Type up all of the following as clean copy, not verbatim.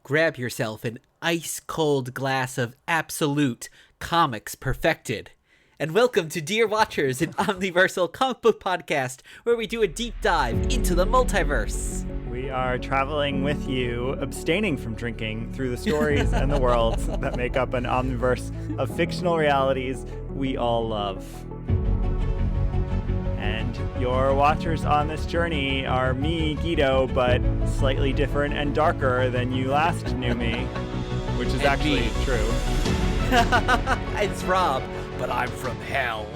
grab yourself an ice-cold glass of absolute comics perfected. And welcome to Dear Watchers, an omniversal comic book podcast where we do a deep dive into the multiverse. We are traveling with you, abstaining from drinking through the stories and the worlds that make up an omniverse of fictional realities we all love. And your watchers on this journey are me, Guido, but slightly different and darker than you last knew me, which is actually true. It's Rob, but I'm from hell.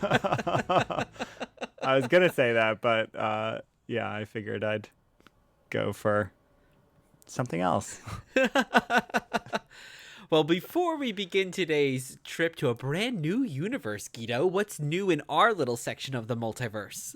I was going to say that, but yeah, I figured I'd go for something else. Well, before we begin today's trip to a brand new universe, Guido, what's new in our little section of the multiverse?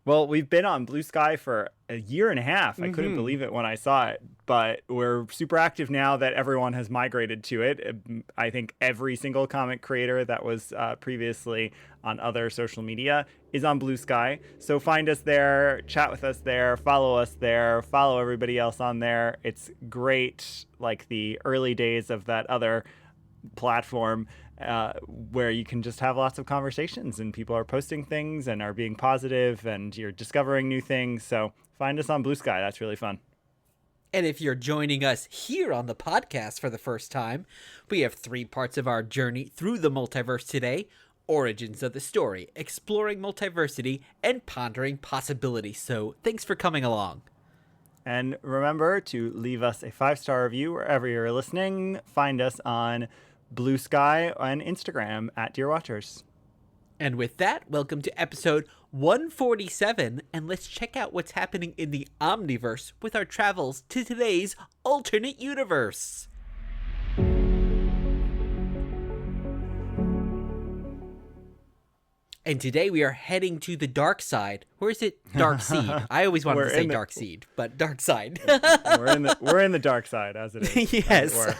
Well, we've been on Blue Sky for a year and a half. I couldn't believe it when I saw it, but we're super active now that everyone has migrated to it. I think every single comic creator that was previously on other social media is on Blue Sky. So find us there, chat with us there, follow us there, follow everybody else on there. It's great, like the early days of that other platform where you can just have lots of conversations and people are posting things and are being positive and you're discovering new things. So find us on Blue Sky. That's really fun. And if you're joining us here on the podcast for the first time, we have 3 parts of our journey through the multiverse today: origins of the story, exploring multiversity, and pondering possibility. So thanks for coming along. And remember to leave us a 5-star review wherever you're listening. Find us on Blue Sky on Instagram at Dear Watchers. And with that, welcome to episode 147, and let's check out what's happening in the Omniverse with our travels to today's alternate universe. And today we are heading to the dark side. Or is it Dark Seed? I always wanted to say Dark Seed, but Dark Side. we're in the dark side, as it is. Yes,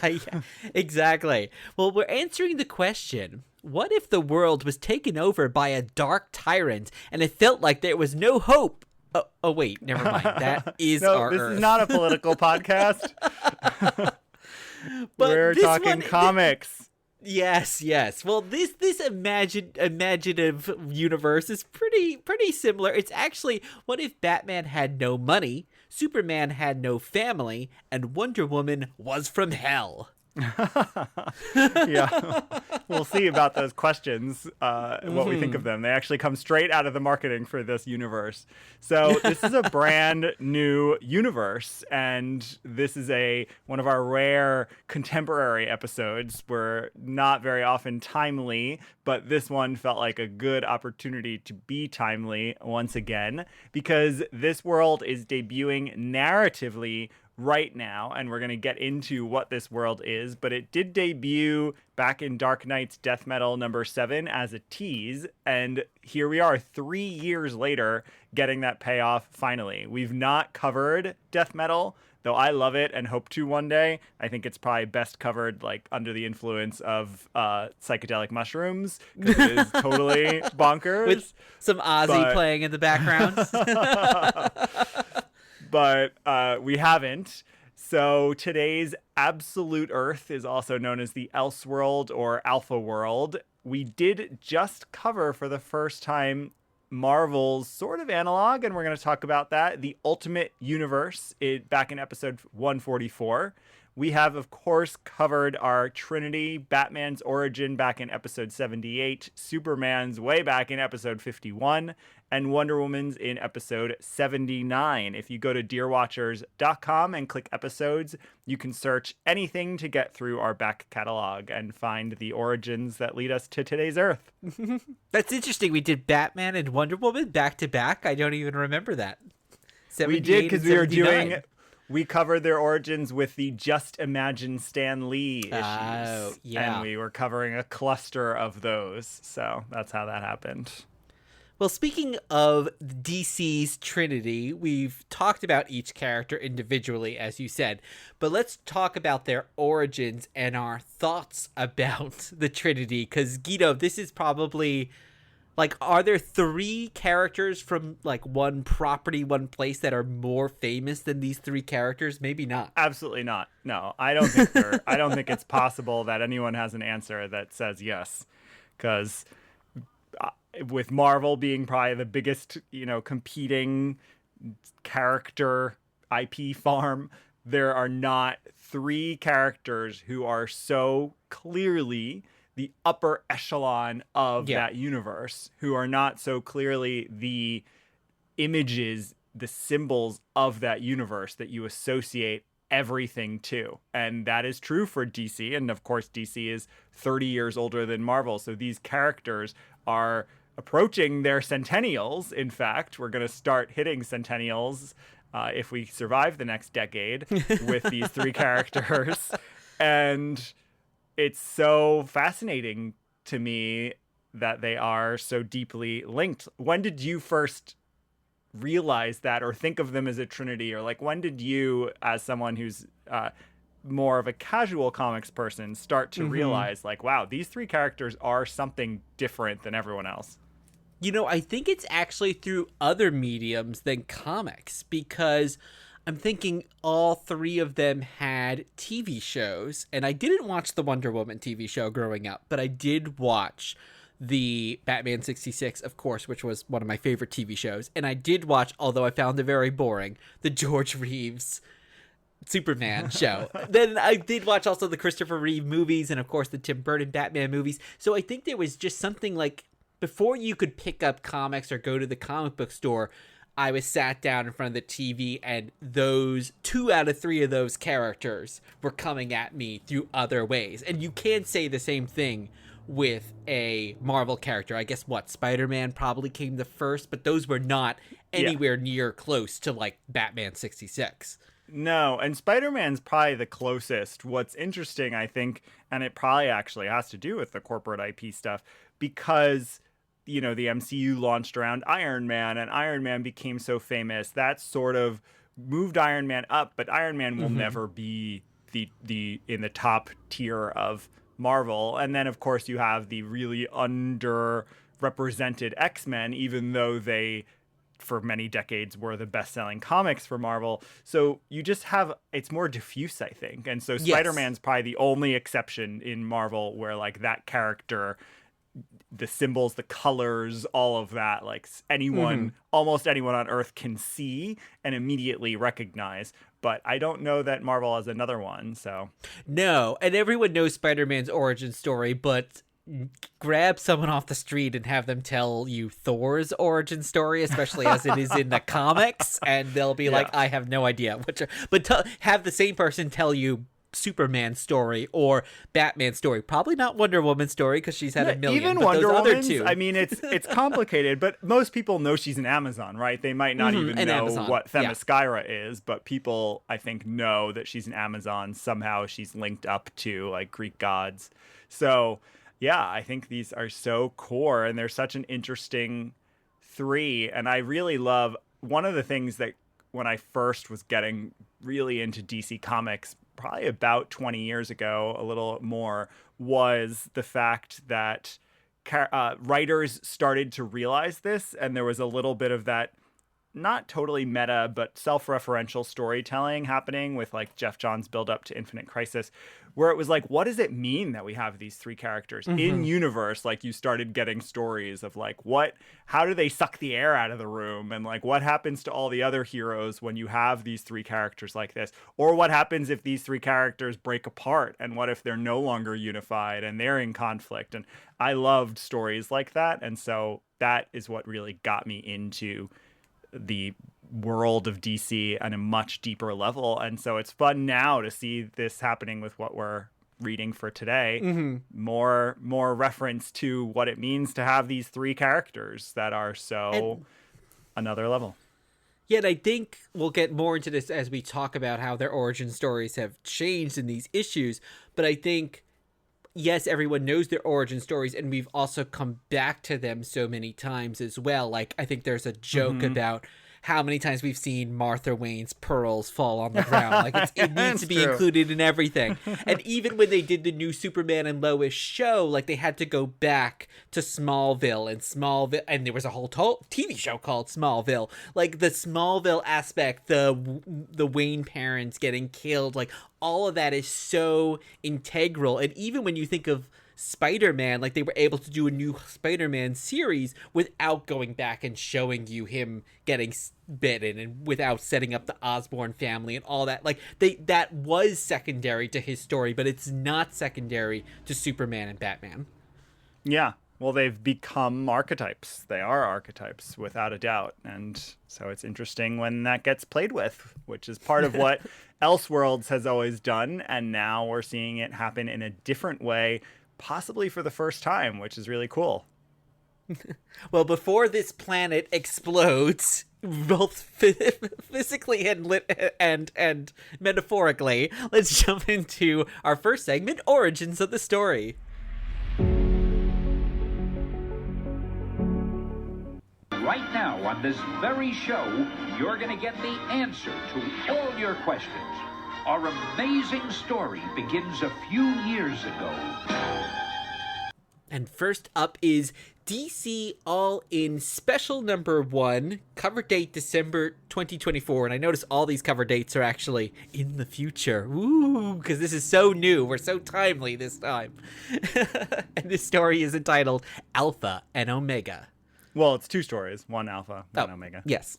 exactly. Well, we're answering the question, what if the world was taken over by a dark tyrant and it felt like there was no hope? Oh wait, never mind. That is our this Earth. is not a political podcast. But we're talking comics. Yes. Well, this imaginative universe is pretty similar. It's actually, what if Batman had no money, Superman had no family, and Wonder Woman was from hell? Yeah, we'll see about those questions, what we think of them. They actually come straight out of the marketing for this universe. So this is a brand new universe, and this is one of our rare contemporary episodes. We're not very often timely, but this one felt like a good opportunity to be timely once again, because this world is debuting narratively right now, and we're going to get into what this world is, but it did debut back in Dark Knight's Death Metal #7 as a tease, and here we are 3 years later getting that payoff finally. We've not covered Death Metal, though I love it and hope to one day. I think it's probably best covered like under the influence of psychedelic mushrooms, because it is totally bonkers. With some Ozzy playing in the background. But we haven't. So today's Absolute Earth is also known as the Elseworld or Alpha World. We did just cover for the first time Marvel's sort of analog, and we're going to talk about that, the Ultimate Universe, back in episode 144. We have, of course, covered our Trinity, Batman's origin back in episode 78, Superman's way back in episode 51, and Wonder Woman's in episode 79. If you go to dearwatchers.com and click episodes, you can search anything to get through our back catalog and find the origins that lead us to today's Earth. That's interesting. We did Batman and Wonder Woman back to back. I don't even remember that. We did, because we covered their origins with the Just Imagine Stan Lee issues. Oh, yeah. And we were covering a cluster of those. So that's how that happened. Well, speaking of DC's Trinity, we've talked about each character individually, as you said, but let's talk about their origins and our thoughts about the Trinity, because Guido, this is probably Like, are there three characters from, like, one property, one place that are more famous than these three characters? Maybe not. Absolutely not. No, I don't think I don't think it's possible that anyone has an answer that says yes, because with Marvel being probably the biggest, competing character IP farm, there are not three characters who are so clearly the upper echelon of that universe, who are not so clearly the images, the symbols of that universe that you associate everything to. And that is true for DC. And of course, DC is 30 years older than Marvel. So these characters are approaching their centennials. In fact, we're going to start hitting centennials if we survive the next decade with these three characters. And it's so fascinating to me that they are so deeply linked. When did you first realize that, or think of them as a trinity? Or like, when did you, as someone who's more of a casual comics person, start to realize, like, wow, these three characters are something different than everyone else? I think it's actually through other mediums than comics, because I'm thinking all three of them had TV shows, and I didn't watch the Wonder Woman TV show growing up, but I did watch the Batman 66, of course, which was one of my favorite TV shows, and I did watch, although I found it very boring, the George Reeves Superman show. Then I did watch also the Christopher Reeve movies, and of course the Tim Burton Batman movies. So I think there was just something like, before you could pick up comics or go to the comic book store, I was sat down in front of the TV, and those 2 out of 3 of those characters were coming at me through other ways. And you can't say the same thing with a Marvel character. I guess Spider-Man probably came the first, but those were not anywhere near close to like Batman 66. No, and Spider-Man's probably the closest. What's interesting, I think, and it probably actually has to do with the corporate IP stuff, because the MCU launched around Iron Man, and Iron Man became so famous that sort of moved Iron Man up, but Iron Man will never be the in the top tier of Marvel. And then of course you have the really underrepresented X-Men, even though they for many decades were the best-selling comics for Marvel. So you just have, it's more diffuse, I think. And so Spider-Man's probably the only exception in Marvel where like that character, the symbols, the colors, all of that, like anyone, almost anyone on Earth can see and immediately recognize. But I don't know that Marvel has another one, so. No, and everyone knows Spider-Man's origin story, but grab someone off the street and have them tell you Thor's origin story, especially as it is in the comics, and they'll be like, I have no idea. Have the same person tell you Superman story or Batman story, probably not Wonder Woman story because she's had a million. Even but Wonder those Woman, other two. I mean, it's complicated, but most people know she's an Amazon, right? They might not even know Amazon. what Themyscira is, but people, I think, know that she's an Amazon. Somehow she's linked up to like Greek gods. So yeah, I think these are so core, and they're such an interesting three. And I really love, one of the things that when I first was getting really into DC Comics, probably about 20 years ago, a little more, was the fact that writers started to realize this, and there was a little bit of that, not totally meta, but self-referential storytelling happening with like Jeff Johns' build up to Infinite Crisis, where it was like, what does it mean that we have these three characters in universe? Like, you started getting stories of like, how do they suck the air out of the room? And like, what happens to all the other heroes when you have these three characters like this? Or what happens if these three characters break apart? And what if they're no longer unified and they're in conflict? And I loved stories like that. And so that is what really got me into the world of DC on a much deeper level. And so it's fun now to see this happening with what we're reading for today. More reference to what it means to have these three characters that are another level. Yeah, and I think we'll get more into this as we talk about how their origin stories have changed in these issues. But I think, yes, everyone knows their origin stories, and we've also come back to them so many times as well. Like, I think there's a joke about how many times we've seen Martha Wayne's pearls fall on the ground. Like it needs to be true. included in everything. And even when they did the new Superman and Lois show, like they had to go back to Smallville, and there was a whole TV show called Smallville. Like the Smallville aspect, the Wayne parents getting killed, like all of that is so integral. And even when you think of Spider-Man, like they were able to do a new Spider-Man series without going back and showing you him getting bitten, and without setting up the Osborn family and all that. Like that was secondary to his story, but it's not secondary to Superman and Batman. Yeah. Well, they've become archetypes. They are archetypes without a doubt. And so it's interesting when that gets played with, which is part of what Elseworlds has always done. And now we're seeing it happen in a different way, possibly for the first time, which is really cool. Well, before this planet explodes, both physically and metaphorically, let's jump into our first segment, Origins of the Story. Right now, on this very show, you're going to get the answer to all your questions. Our amazing story begins a few years ago. And first up is DC All In Special Number 1, cover date December 2024. And I notice all these cover dates are actually in the future. Ooh, because this is so new. We're so timely this time. And this story is entitled Alpha and Omega. Well, it's two stories, one alpha, one omega. Yes.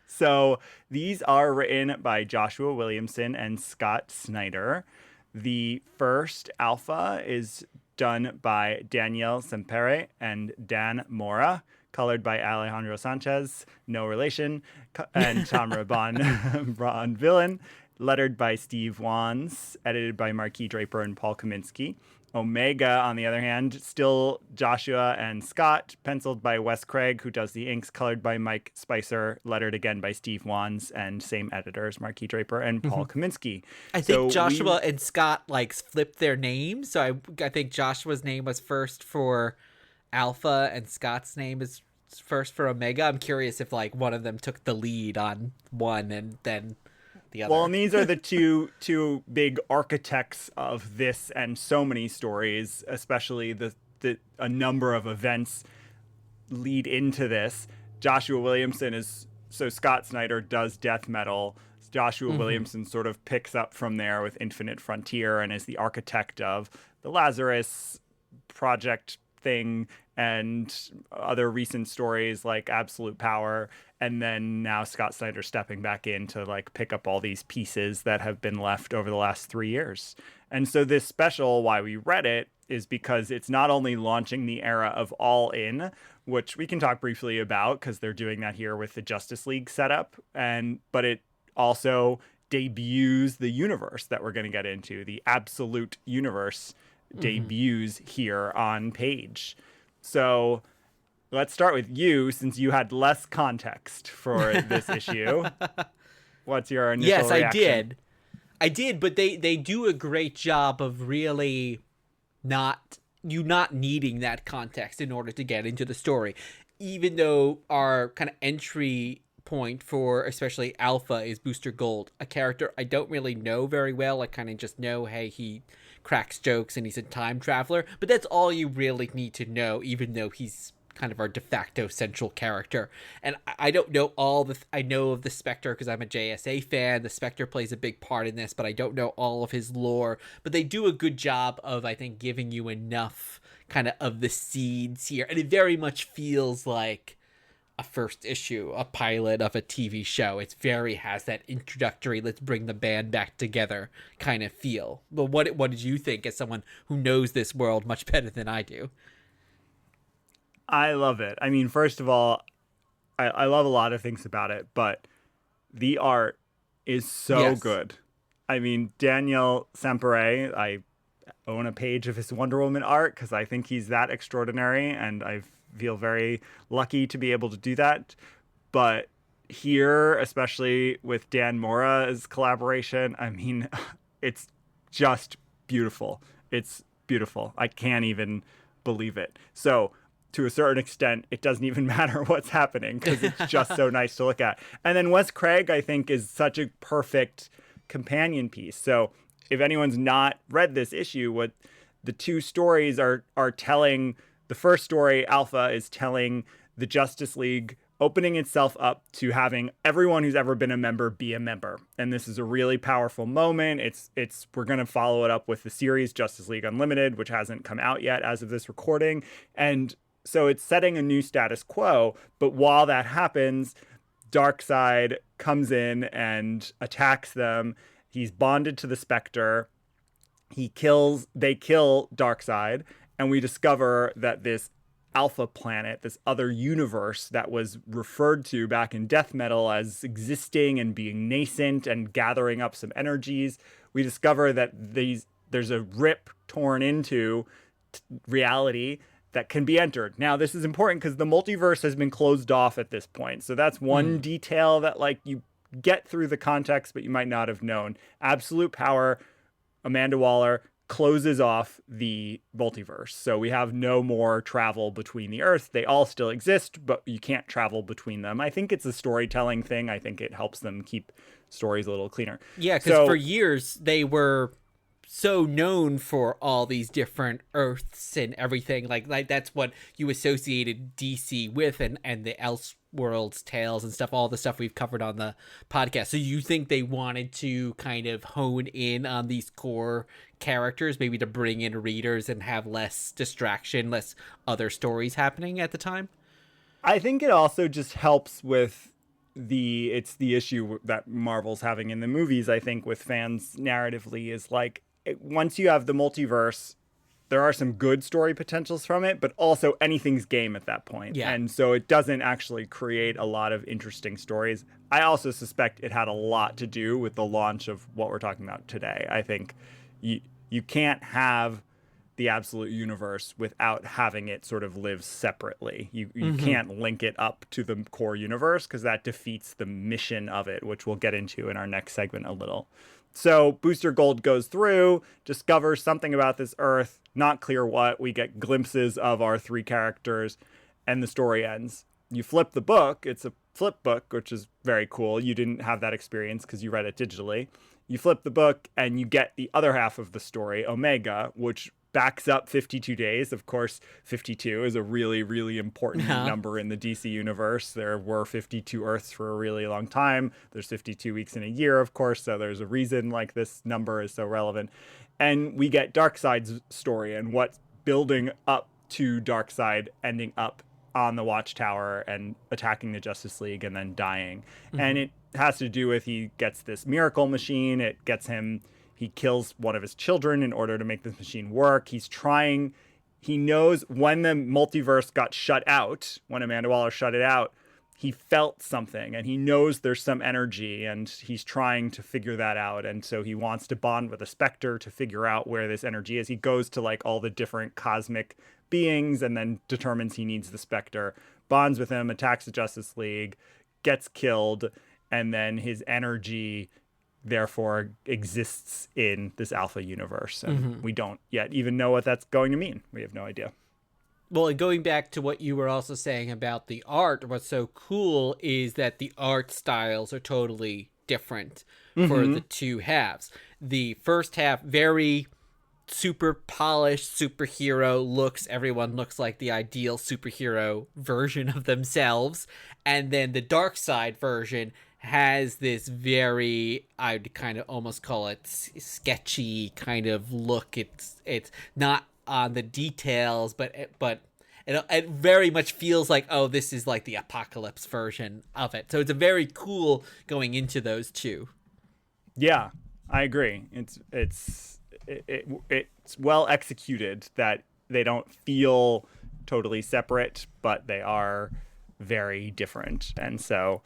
So these are written by Joshua Williamson and Scott Snyder. The first alpha is done by Danielle Sampere and Dan Mora, colored by Alejandro Sanchez, no relation, and Tamara Bonvillain, lettered by Steve Wands, edited by Marquis Draper and Paul Kaminsky. Omega, on the other hand, still Joshua and Scott, penciled by Wes Craig, who does the inks, colored by Mike Spicer, lettered again by Steve Wands, and same editors, Marquis Draper and Paul Kaminsky. I think Joshua and Scott like flipped their names, so I think Joshua's name was first for Alpha and Scott's name is first for Omega. I'm curious if like one of them took the lead on one and then the other. Well, and these are the two big architects of this and so many stories, especially a number of events lead into this. Joshua Williamson so Scott Snyder does death metal. Joshua Williamson sort of picks up from there with Infinite Frontier and is the architect of the Lazarus Project thing and other recent stories like Absolute Power. And then now Scott Snyder stepping back in to like pick up all these pieces that have been left over the last 3 years. And so this special, why we read it, is because it's not only launching the era of All In, which we can talk briefly about because they're doing that here with the Justice League setup, but it also debuts the universe that we're going to get into. The Absolute Universe debuts here on page. So let's start with you, since you had less context for this issue. What's your initial reaction? I did, but they do a great job of really not needing that context in order to get into the story. Even though our kind of entry point for especially Alpha is Booster Gold, a character I don't really know very well. I kind of just know, hey, he cracks jokes and he's a time traveler, but that's all you really need to know, even though he's kind of our de facto central character. And I don't know I know of the Spectre because I'm a JSA fan. The Spectre plays a big part in this, but I don't know all of his lore. But they do a good job of, I think, giving you enough kind of the seeds here. And it very much feels like a first issue, a pilot of a TV show. It very has that introductory, let's bring the band back together kind of feel. But what did you think as someone who knows this world much better than I do? I love it. I mean, first of all, I love a lot of things about it, but the art is so good. I mean, Daniel Sampere, I own a page of his Wonder Woman art because I think he's that extraordinary, and I feel very lucky to be able to do that. But here, especially with Dan Mora's collaboration, I mean, it's just beautiful. It's beautiful. I can't even believe it. So to a certain extent, it doesn't even matter what's happening because it's just so nice to look at. And then Wes Craig, I think, is such a perfect companion piece. So if anyone's not read this issue, what the two stories are telling, the first story, Alpha, is telling the Justice League opening itself up to having everyone who's ever been a member be a member. And this is a really powerful moment. We're going to follow it up with the series Justice League Unlimited, which hasn't come out yet as of this recording. And so it's setting a new status quo. But while that happens, Darkseid comes in and attacks them. He's bonded to the Spectre. They kill Darkseid. And we discover that this Alpha planet, this other universe that was referred to back in death metal as existing and being nascent and gathering up some energies, we discover that there's a rip torn into reality that can be entered. Now, this is important because the multiverse has been closed off at this point. So that's one detail that like you get through the context, but you might not have known. Absolute Power, Amanda Waller, closes off the multiverse. So we have no more travel between the Earths. They all still exist, but you can't travel between them. I think it's a storytelling thing. I think it helps them keep stories a little cleaner. Yeah, because for years they were so known for all these different Earths and everything. Like that's what you associated DC with, and the Elseworlds tales and stuff, all the stuff we've covered on the podcast. So you think they wanted to kind of hone in on these core characters, maybe to bring in readers and have less distraction, less other stories happening at the time? I think it also just helps with the issue that Marvel's having in the movies, I think, with fans narratively, is like, once you have the multiverse, there are some good story potentials from it, but also anything's game at that point. Yeah. And so it doesn't actually create a lot of interesting stories. I also suspect it had a lot to do with the launch of what we're talking about today. I think you can't have the absolute universe without having it sort of live separately. You can't link it up to the core universe because that defeats the mission of it, which we'll get into in our next segment a little. So Booster Gold goes through, discovers something about this Earth, not clear what. We get glimpses of our three characters, and the story ends. You flip the book. It's a flip book, which is very cool. You didn't have that experience because you read it digitally. You flip the book, and you get the other half of the story, Omega, which backs up 52 days. Of course, 52 is a really, really important number in the DC universe. There were 52 Earths for a really long time. There's 52 weeks in a year, of course, so there's a reason like this number is so relevant. And we get Darkseid's story and what's building up to Darkseid ending up on the Watchtower and attacking the Justice League and then dying. And it has to do with he gets this miracle machine. It gets him... He kills one of his children in order to make this machine work. He knows when the multiverse got shut out, when Amanda Waller shut it out, he felt something and he knows there's some energy and he's trying to figure that out. And so he wants to bond with a Spectre to figure out where this energy is. He goes to like all the different cosmic beings and then determines he needs the Spectre, bonds with him, attacks the Justice League, gets killed, and then his energy therefore exists in this Alpha universe. And we don't yet even know what that's going to mean. We have no idea. Well, and going back to what you were also saying about the art, what's so cool is that the art styles are totally different for the two halves. The first half, very super polished superhero looks. Everyone looks like the ideal superhero version of themselves. And then the Darkseid version has this very, I'd kind of almost call it sketchy kind of look. It's not on the details, but it very much feels like, oh, this is like the Apocalypse version of it. So it's a very cool going into those two. Yeah, I agree. It's well executed that they don't feel totally separate, but they are very different. And so,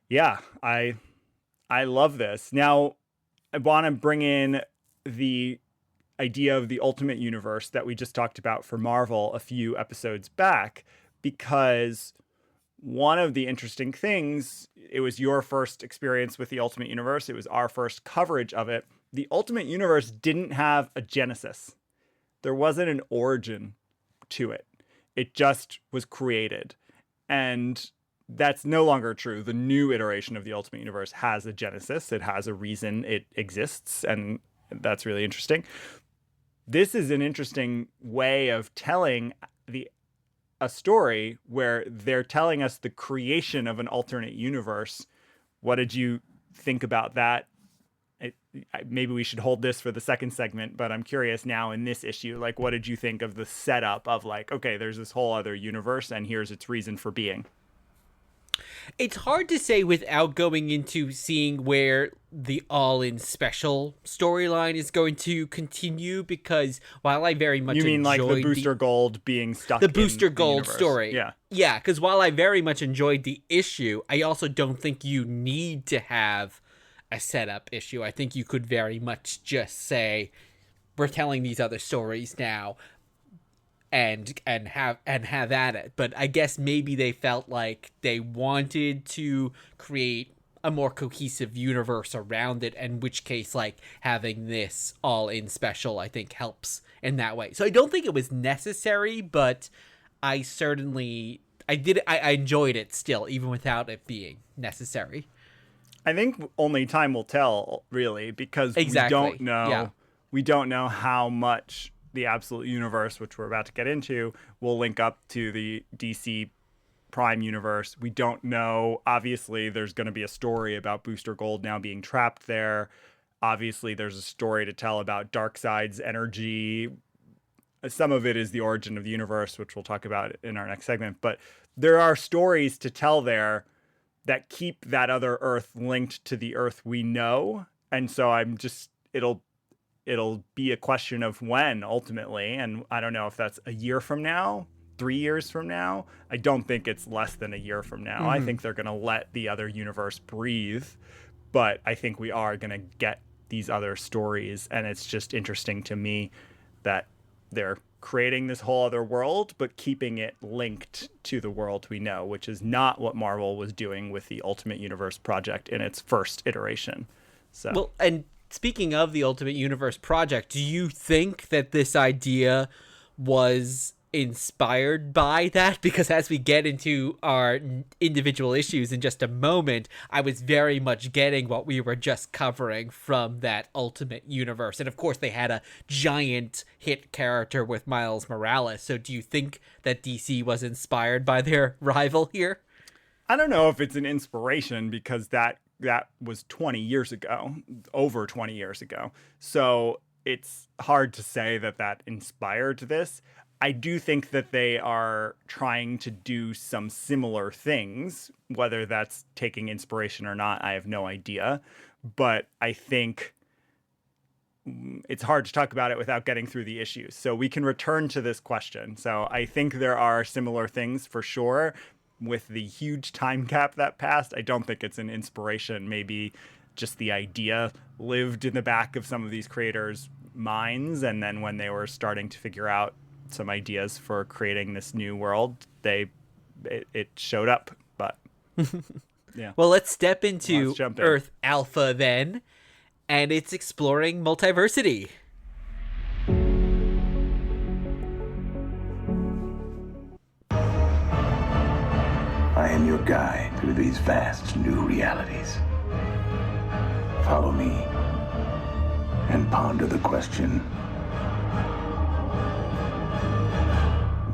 yeah, I love this. Now, I want to bring in the idea of the Ultimate Universe that we just talked about for Marvel a few episodes back, because one of the interesting things, it was your first experience with the Ultimate Universe. It was our first coverage of it. The Ultimate Universe didn't have a genesis. There wasn't an origin to it. It just was created. And that's no longer true. The new iteration of the Ultimate Universe has a genesis. It has a reason it exists. And that's really interesting. This is an interesting way of telling a story where they're telling us the creation of an alternate universe. What did you think about that? Maybe we should hold this for the second segment, but I'm curious now in this issue, like, what did you think of the setup of, like, okay, there's this whole other universe and here's its reason for being? It's hard to say without going into seeing where the All-In Special storyline is going to continue, because while I very much You mean like the Booster Gold being stuck in the Booster Gold universe. story. Yeah. Yeah, because while I very much enjoyed the issue, I also don't think you need to have a setup issue. I think you could very much just say, we're telling these other stories now, and have at it. But I guess maybe they felt like they wanted to create a more cohesive universe around it, in which case, like, having this All-In Special, I think, helps in that way. So I don't think it was necessary, but I certainly I enjoyed it still, even without it being necessary. I think only time will tell, really, because Exactly. we don't know. Yeah. We don't know how much the Absolute Universe, which we're about to get into, will link up to the DC Prime universe. We don't know. Obviously, there's going to be a story about Booster Gold now being trapped there. Obviously, there's a story to tell about Darkseid's energy. Some of it is the origin of the universe, which we'll talk about in our next segment. But there are stories to tell there that keep that other Earth linked to the Earth we know. And so it'll be a question of when, ultimately. And I don't know if that's a year from now, 3 years from now. I don't think it's less than a year from now. I think they're going to let the other universe breathe. But I think we are going to get these other stories. And it's just interesting to me that they're creating this whole other world, but keeping it linked to the world we know, which is not what Marvel was doing with the Ultimate Universe project in its first iteration. So, Well, and speaking of the Ultimate Universe project, do you think that this idea was inspired by that? Because as we get into our individual issues in just a moment, I was very much getting what we were just covering from that Ultimate Universe. And of course, they had a giant hit character with Miles Morales. So do you think that DC was inspired by their rival here? I don't know if it's an inspiration, because that was 20 years ago, over 20 years ago. So it's hard to say that inspired this. I do think that they are trying to do some similar things. Whether that's taking inspiration or not, I have no idea. But I think it's hard to talk about it without getting through the issues. So we can return to this question. So I think there are similar things for sure. With the huge time gap that passed, I don't think it's an inspiration. Maybe just the idea lived in the back of some of these creators' minds. And then when they were starting to figure out some ideas for creating this new world, it showed up. But yeah. Well, let's step into Let's jump in. Earth Alpha then, and it's exploring multiversity. I am your guide through these vast new realities. Follow me and ponder the question,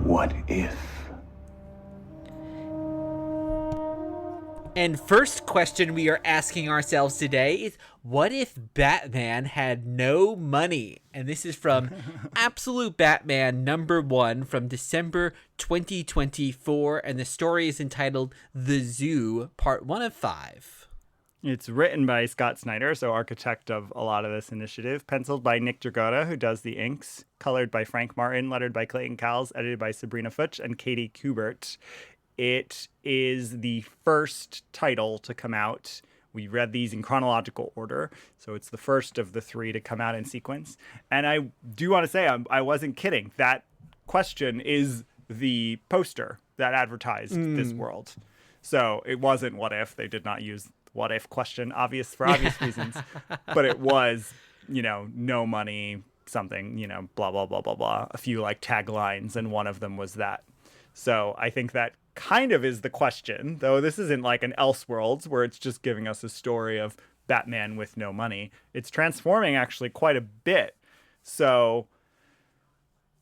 what if? And first question we are asking ourselves today is, what if Batman had no money? And this is from Absolute Batman #1 from December 2024, and the story is entitled The Zoo, Part 1 of 5. It's written by Scott Snyder, so architect of a lot of this initiative, penciled by Nick Dragotta, who does the inks, colored by Frank Martin, lettered by Clayton Cowles, edited by Sabrina Futch and Katie Kubert. It is the first title to come out. We read these in chronological order, so it's the first of the 3 to come out in sequence. And I do want to say, I wasn't kidding. That question is the poster that advertised this world. So it wasn't what if. They did not use what if question, for obvious reasons. But it was, no money, something, blah, blah, blah, blah, blah. A few like taglines, and one of them was that. So I think that kind of is the question, though this isn't like an Elseworlds where it's just giving us a story of Batman with no money. It's transforming actually quite a bit. So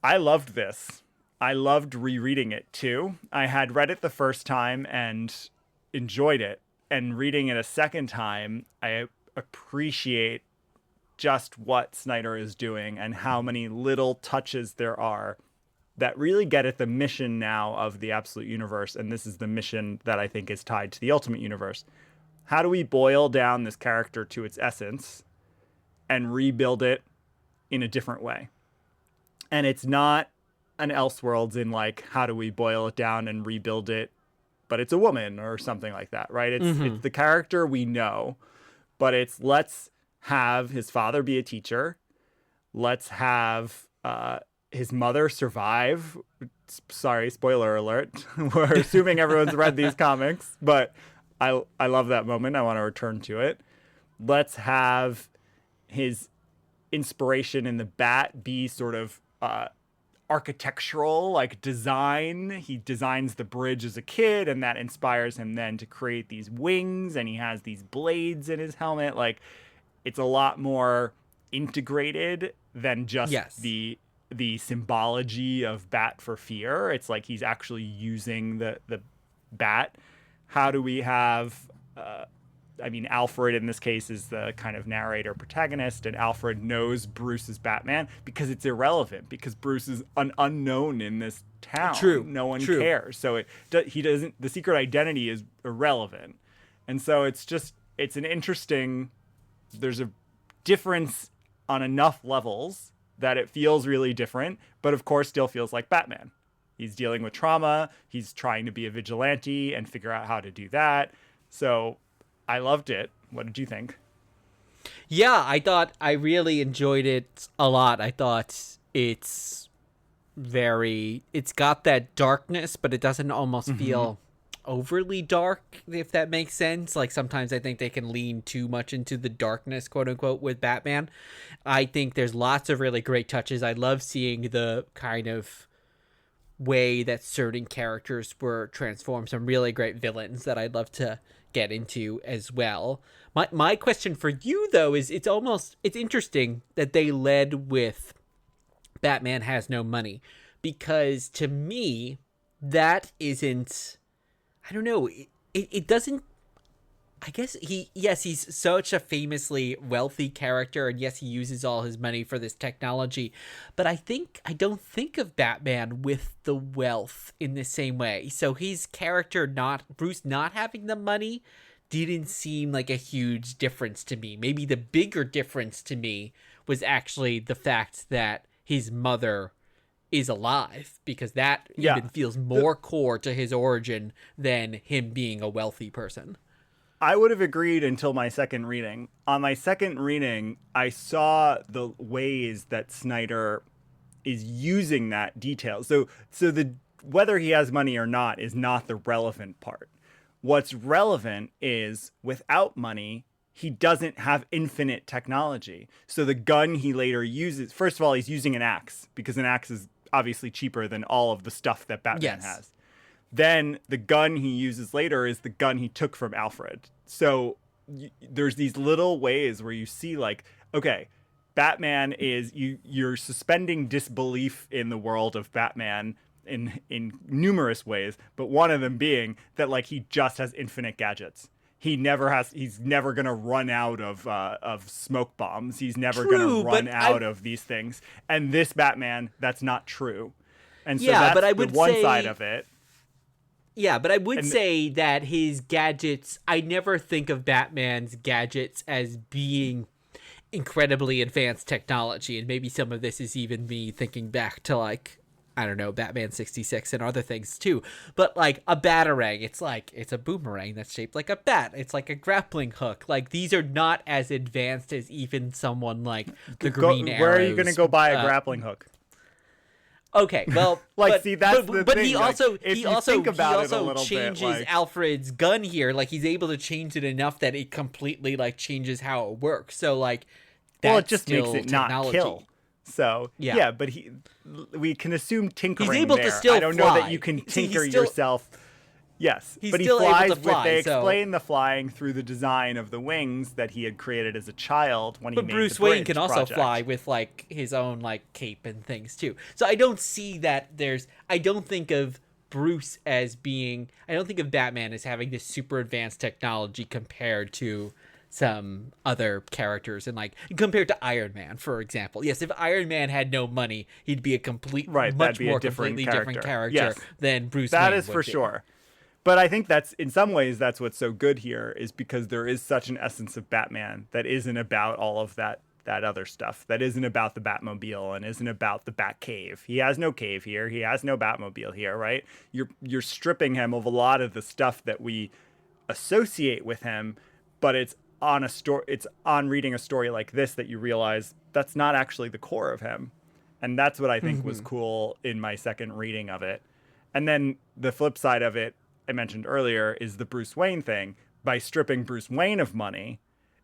I loved this. I loved rereading it too. I had read it the first time and enjoyed it. And reading it a second time, I appreciate just what Snyder is doing and how many little touches there are that really get at the mission now of the Absolute Universe. And this is the mission that I think is tied to the Ultimate Universe. How do we boil down this character to its essence and rebuild it in a different way? And it's not an Elseworlds in like, how do we boil it down and rebuild it, but it's a woman or something like that, right? It's the character we know, but it's let's have his father be a teacher. Let's have his mother survive. Sorry, spoiler alert. We're assuming everyone's read these comics, but I love that moment. I want to return to it. Let's have his inspiration in the Bat be sort of architectural, like design. He designs the bridge as a kid, and that inspires him then to create these wings, and he has these blades in his helmet. Like, it's a lot more integrated than just the symbology of Bat for fear. It's like he's actually using the bat. How do we have Alfred in this case is the kind of narrator protagonist, and Alfred knows Bruce is Batman because it's irrelevant, because Bruce is an unknown in this town. True. No one cares. So he doesn't. The secret identity is irrelevant, and so it's an interesting. There's a difference on enough levels that it feels really different, but of course still feels like Batman. He's dealing with trauma. He's trying to be a vigilante and figure out how to do that. So I loved it. What did you think? Yeah, I really enjoyed it a lot. I thought it's got that darkness, but it doesn't almost feel overly dark, if that makes sense. Like, sometimes I think they can lean too much into the darkness, quote unquote, with Batman. I think there's lots of really great touches. I love seeing the kind of way that certain characters were transformed. Some really great villains that I'd love to get into as well. My question for you, though, is it's interesting that they led with Batman has no money, because to me that isn't, I don't know, it doesn't, I guess he's such a famously wealthy character, and yes, he uses all his money for this technology, but I don't think of Batman with the wealth in the same way. So his character, Bruce not having the money, didn't seem like a huge difference to me. Maybe the bigger difference to me was actually the fact that his mother is alive, because that even feels more core to his origin than him being a wealthy person. I would have agreed until my second reading. On my second reading, I saw the ways that Snyder is using that detail. So the whether he has money or not is not the relevant part. What's relevant is, without money, he doesn't have infinite technology. So the gun he later uses, first of all, he's using an axe, because an axe is obviously cheaper than all of the stuff that Batman has. Then the gun he uses later is the gun he took from Alfred. So there's these little ways where you see, like, okay, Batman is, you're suspending disbelief in the world of Batman in numerous ways, but one of them being that, like, he just has infinite gadgets. He's never going to run out of smoke bombs. He's never going to run out of these things. And this Batman, that's not true. And so that's the one side of it. Yeah, but I would say that his gadgets, I never think of Batman's gadgets as being incredibly advanced technology. And maybe some of this is even me thinking back to, like, I don't know, Batman 66 and other things too. But like a batarang, it's a boomerang that's shaped like a bat. It's like a grappling hook. Like, these are not as advanced as even someone like the Green Arrow. Where are you going to go buy a grappling hook? Okay, well, that's the thing. But he also changes changes bit, like, Alfred's gun here. Like, he's able to change it enough that it completely, like, changes how it works. So, like, that's it just makes it technology. not kill. So Yeah. but we can assume tinkering. He's able there. to still I don't know fly. that you can See, he's tinker still- yourself. Yes, He's but he still able flies to fly, They so- explain the flying through the design of the wings that he had created as a child when he But made Bruce the Wayne bridge can also project. fly with like his own like cape and things too. So I don't see that I don't think of Bruce as being, I don't think of Batman as having this super advanced technology compared to some other characters, and like compared to Iron Man, for example. Yes, if Iron Man had no money, he'd be a That'd much be a more different completely different character Yes. than Bruce Wayne. That is would for be. sure. But I think that's, in some ways, that's what's so good here, is because there is such an essence of Batman that isn't about all of that other stuff, that isn't about the Batmobile and isn't about the Batcave. He has no cave here. He has no Batmobile here, right? You're stripping him of a lot of the stuff that we associate with him, but it's on a story. It's on reading a story like this that you realize that's not actually the core of him, and that's what I think was cool in my second reading of it. And then the flip side of it, I mentioned earlier, is the Bruce Wayne thing. By stripping Bruce Wayne of money,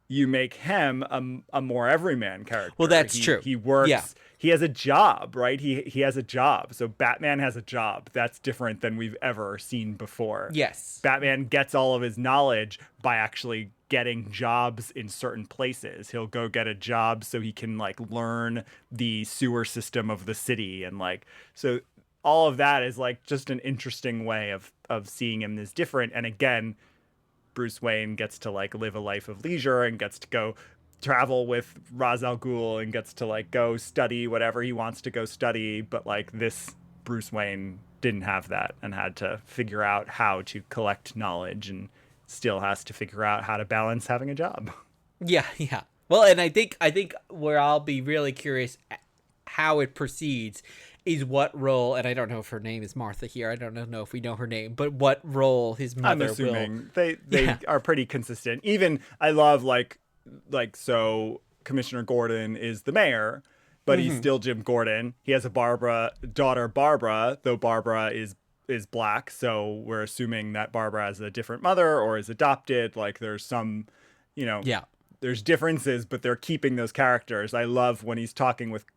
you make him a more everyman character. Well, that's true. He works. Yeah. He has a job, right? He has a job. So Batman has a job. That's different than we've ever seen before. Yes. Batman gets all of his knowledge by actually getting jobs in certain places. He'll go get a job so he can like learn the sewer system of the city, and like, so all of that is like just an interesting way of seeing him as different. And again, Bruce Wayne gets to like live a life of leisure and gets to go travel with Ra's al Ghul and gets to like go study whatever he wants to go study. But like this Bruce Wayne didn't have that and had to figure out how to collect knowledge, and still has to figure out how to balance having a job. Yeah. Well, and I think where I'll be really curious how it proceeds is what role, and I don't know if her name is Martha here. I don't know if we know her name, but what role his mother I'm assuming will. they are pretty consistent. Even I love like so Commissioner Gordon is the mayor, but he's still Jim Gordon. He has a daughter Barbara, though Barbara is black, so we're assuming that Barbara has a different mother or is adopted. Like there's some, there's differences, but they're keeping those characters. I love when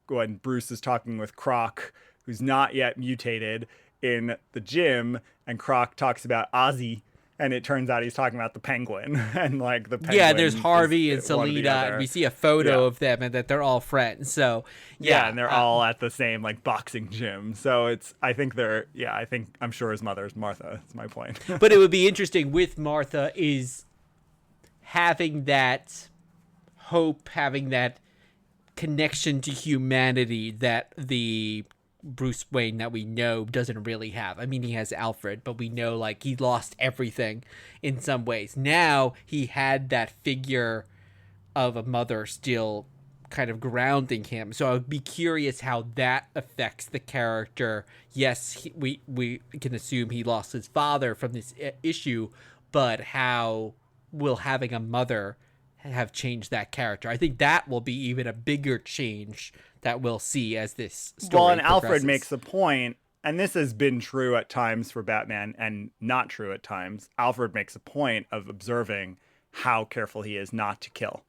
when Bruce is talking with Croc, who's not yet mutated, in the gym, and Croc talks about Ozzy, and it turns out he's talking about the Penguin, and like the Penguin. Yeah, there's Harvey and one or the Selena, other. and we see a photo of them, and that they're all friends. So yeah, and they're all at the same like boxing gym. So I'm sure his mother is Martha. That's my point. But it would be interesting with Martha is having that hope, having that connection to humanity that the Bruce Wayne that we know doesn't really have. I mean, he has Alfred, but we know like he lost everything in some ways. Now he had that figure of a mother still kind of grounding him. So I would be curious how that affects the character. Yes, we can assume he lost his father from this issue, but how will having a mother have changed that character? I think that will be even a bigger change that we'll see as this story Well, and progresses. Alfred makes a point, and this has been true at times for Batman and not true at times. Alfred makes a point of observing how careful he is not to kill.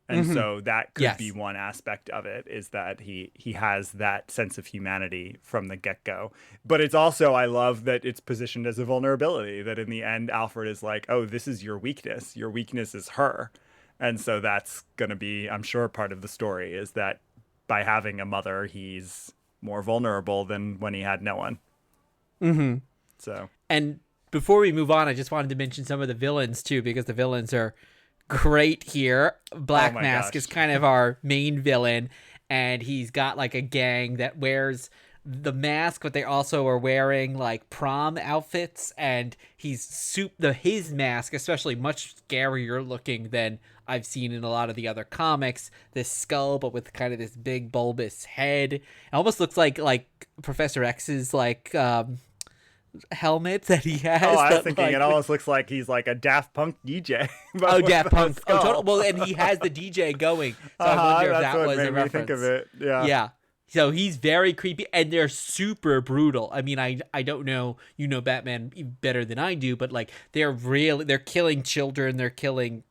And so that could be one aspect of it, is that he has that sense of humanity from the get-go. But it's also, I love that it's positioned as a vulnerability, that in the end, Alfred is like, oh, this is your weakness. Your weakness is her. And so that's going to be, I'm sure, part of the story, is that by having a mother, he's more vulnerable than when he had no one. Mm-hmm. So, and before we move on, I just wanted to mention some of the villains too, because the villains are great here. Black Mask is kind of our main villain, and he's got like a gang that wears the mask, but they also are wearing like prom outfits, and his mask especially much scarier looking than I've seen in a lot of the other comics. This skull, but with kind of this big bulbous head. It almost looks like Professor X's like helmet that he has. Oh, I was thinking it almost looks like he's like a Daft Punk DJ. Oh, Daft Punk. Oh, total. Well, and he has the DJ going. So I wonder if that was a reference. Think of it. Yeah. Yeah. So he's very creepy, and they're super brutal. I mean, I don't know, Batman better than I do, but like they're killing children, they're killing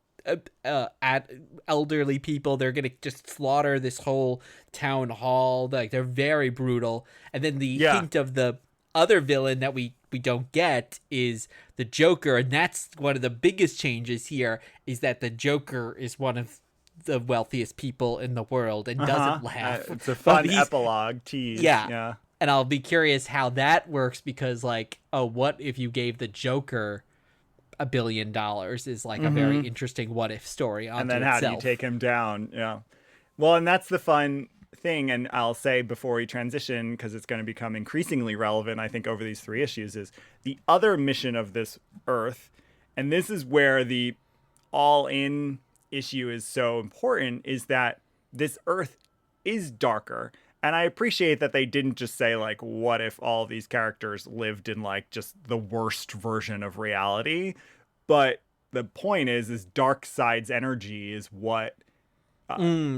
elderly people. They're gonna just slaughter this whole town hall. Like, they're very brutal. And then the hint of the other villain that we don't get is the Joker, and that's one of the biggest changes here, is that the Joker is one of the wealthiest people in the world and doesn't laugh. It's a fun epilogue tease. Yeah. And I'll be curious how that works, because, like, what if you gave the Joker $1 billion is like a very interesting what if story onto and then itself. How do you take him down? Yeah. Well, and that's the fun thing, and I'll say before we transition, because it's going to become increasingly relevant, I think, over these 3 issues, is the other mission of this Earth, and this is where the all-in issue is so important, is that this Earth is darker. And I appreciate that they didn't just say, like, what if all these characters lived in, like, just the worst version of reality? But the point is Darkseid's energy is what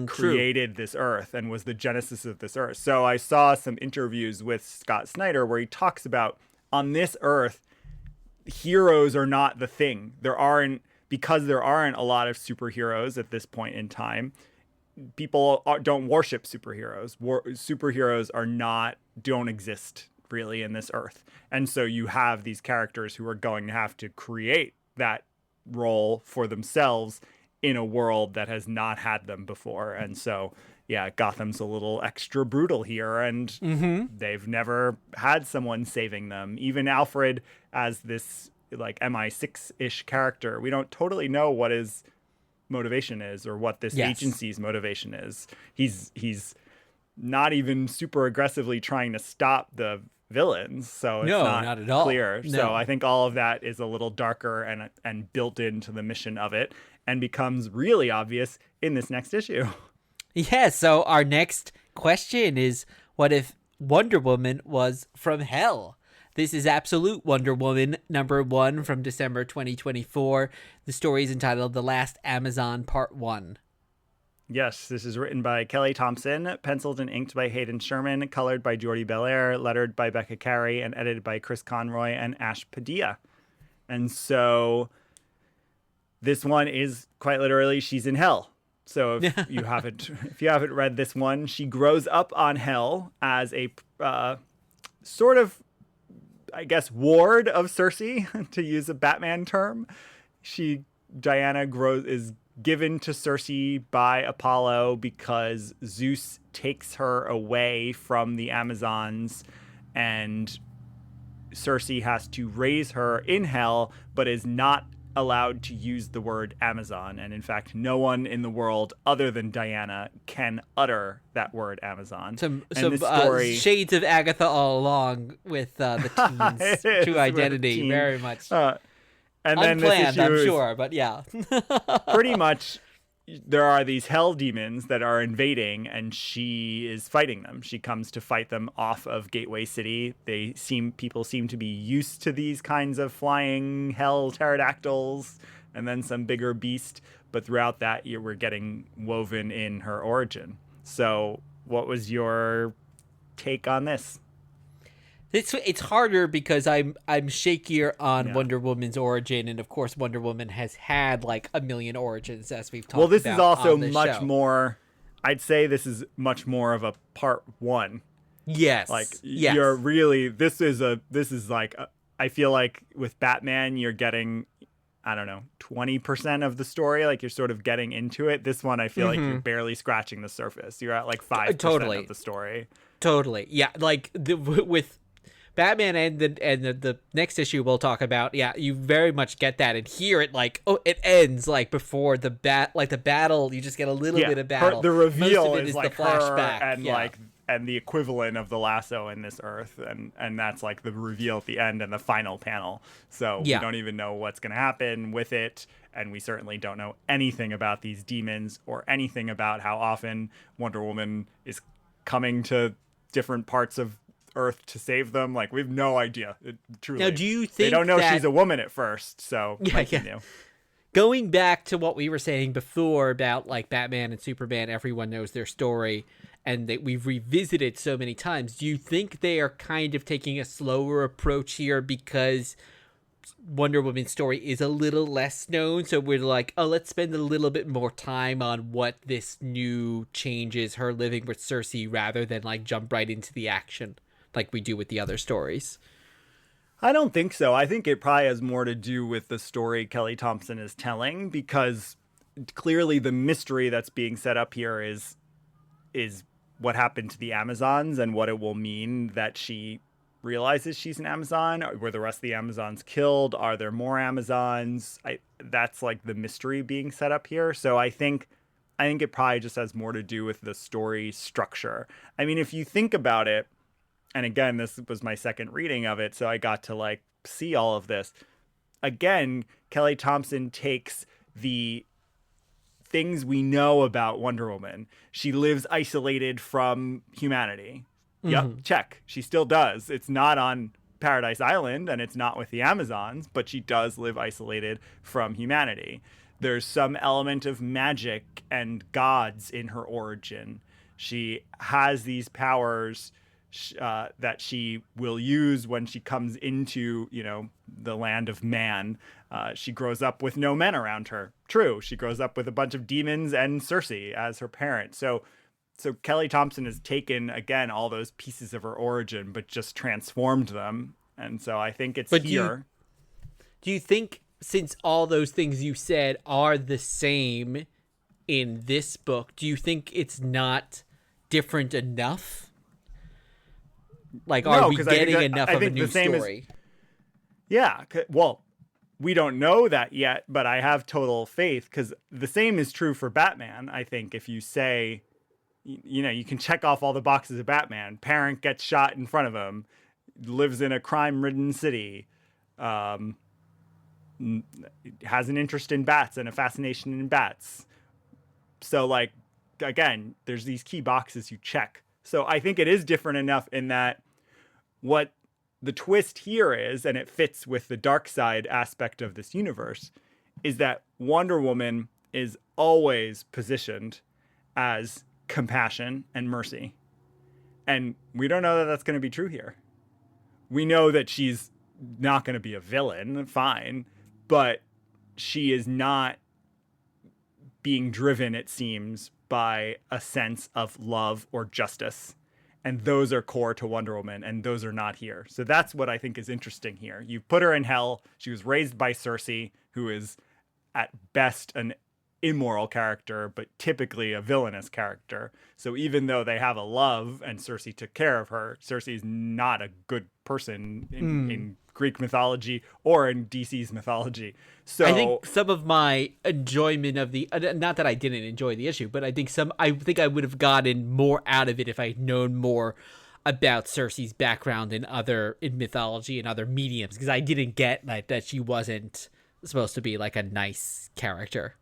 created this Earth and was the genesis of this Earth. So I saw some interviews with Scott Snyder where he talks about, on this Earth, heroes are not the thing. Because there aren't a lot of superheroes at this point in time, people don't worship superheroes. Superheroes don't exist really in this Earth. And so you have these characters who are going to have to create that role for themselves in a world that has not had them before. And so, yeah, Gotham's a little extra brutal here, and they've never had someone saving them. Even Alfred, as this like MI6-ish character, we don't totally know what his motivation is or what this agency's motivation is. He's not even super aggressively trying to stop the villains, so it's not at all clear. No. So I think all of that is a little darker and built into the mission of it, and becomes really obvious in this next issue. Yeah, so our next question is, what if Wonder Woman was from hell? This is Absolute Wonder Woman #1 from December 2024. The story is entitled The Last Amazon Part 1. Yes, this is written by Kelly Thompson, penciled and inked by Hayden Sherman, colored by Jordi Belair, lettered by Becca Carey, and edited by Chris Conroy and Ash Padilla. And so this one is quite literally, she's in hell. So if you haven't read this one, she grows up on hell as a sort of, I guess, ward of Cersei, to use a Batman term. Diana is given to Cersei by Apollo because Zeus takes her away from the Amazons, and Cersei has to raise her in hell, but is not allowed to use the word Amazon. And in fact, no one in the world other than Diana can utter that word Amazon. Some shades of Agatha all along with the teens' true identity, very much. And then unplanned, this issue I'm sure, but yeah. Pretty much, there are these hell demons that are invading, and she is fighting them. She comes to fight them off of Gateway City. People seem to be used to these kinds of flying hell pterodactyls, and then some bigger beast. But throughout that, we're getting woven in her origin. So, what was your take on this? It's harder because I'm shakier on Wonder Woman's origin, and of course Wonder Woman has had like a million origins, as we've talked about. Well, this is also much show. more. I'd say this is much more of a part 1. Yes, you're really. This is like. I feel like with Batman, you're getting, I don't know, 20% of the story. Like, you're sort of getting into it. This one, I feel like you're barely scratching the surface. You're at like 5% of the story. Totally, yeah. Like with Batman and the next issue we'll talk about, you very much get that. And here it ends like before the battle. You just get a little bit of battle. The reveal is like the flashback and and the equivalent of the lasso in this Earth, and that's like the reveal at the end and the final panel. So we don't even know what's going to happen with it, and we certainly don't know anything about these demons or anything about how often Wonder Woman is coming to different parts of Earth to save them. Like, we have no idea. Truly. Now, do you think they don't know she's a woman at first? So going back to what we were saying before about like Batman and Superman, everyone knows their story, and that we've revisited so many times. Do you think they are kind of taking a slower approach here because Wonder Woman's story is a little less known, so we're like, oh, let's spend a little bit more time on what this new change is, her living with Cersei, rather than like jump right into the action like we do with the other stories. I don't think so. I think it probably has more to do with the story Kelly Thompson is telling, because clearly the mystery that's being set up here is what happened to the Amazons and what it will mean that she realizes she's an Amazon. Were the rest of the Amazons killed? Are there more Amazons? That's like the mystery being set up here. So I think it probably just has more to do with the story structure. I mean, if you think about it, and again, this was my second reading of it, so I got to like see all of this. Again, Kelly Thompson takes the things we know about Wonder Woman. She lives isolated from humanity. Yep, check. She still does. It's not on Paradise Island and it's not with the Amazons, but she does live isolated from humanity. There's some element of magic and gods in her origin. She has these powers that she will use when she comes into, the land of man. She grows up with no men around her. True. She grows up with a bunch of demons and Cersei as her parent. So Kelly Thompson has taken, again, all those pieces of her origin, but just transformed them. And so I think it's here. Do you think, since all those things you said are the same in this book, do you think it's not different enough? Like, are we getting enough of a new story? Well, we don't know that yet, but I have total faith, because the same is true for Batman. I think if you say, you can check off all the boxes of Batman. Parent gets shot in front of him, lives in a crime-ridden city, has an interest in bats and a fascination in bats. So, like, again, there's these key boxes you check. So I think it is different enough in that what the twist here is, and it fits with the dark side aspect of this universe, is that Wonder Woman is always positioned as compassion and mercy. And we don't know that that's going to be true here. We know that she's not going to be a villain, fine, but she is not being driven, it seems, by a sense of love or justice. And those are core to Wonder Woman, and those are not here. So that's what I think is interesting here. You put her in hell. She was raised by Cersei, who is at best an immoral character, but typically a villainous character. So even though they have a love and Cersei took care of her, Cersei is not a good person in Greek mythology or in DC's mythology. So I think some of my enjoyment of the not that I didn't enjoy the issue, but I think I would have gotten more out of it if I'd known more about Cersei's background in mythology and other mediums, because I didn't get that she wasn't supposed to be like a nice character.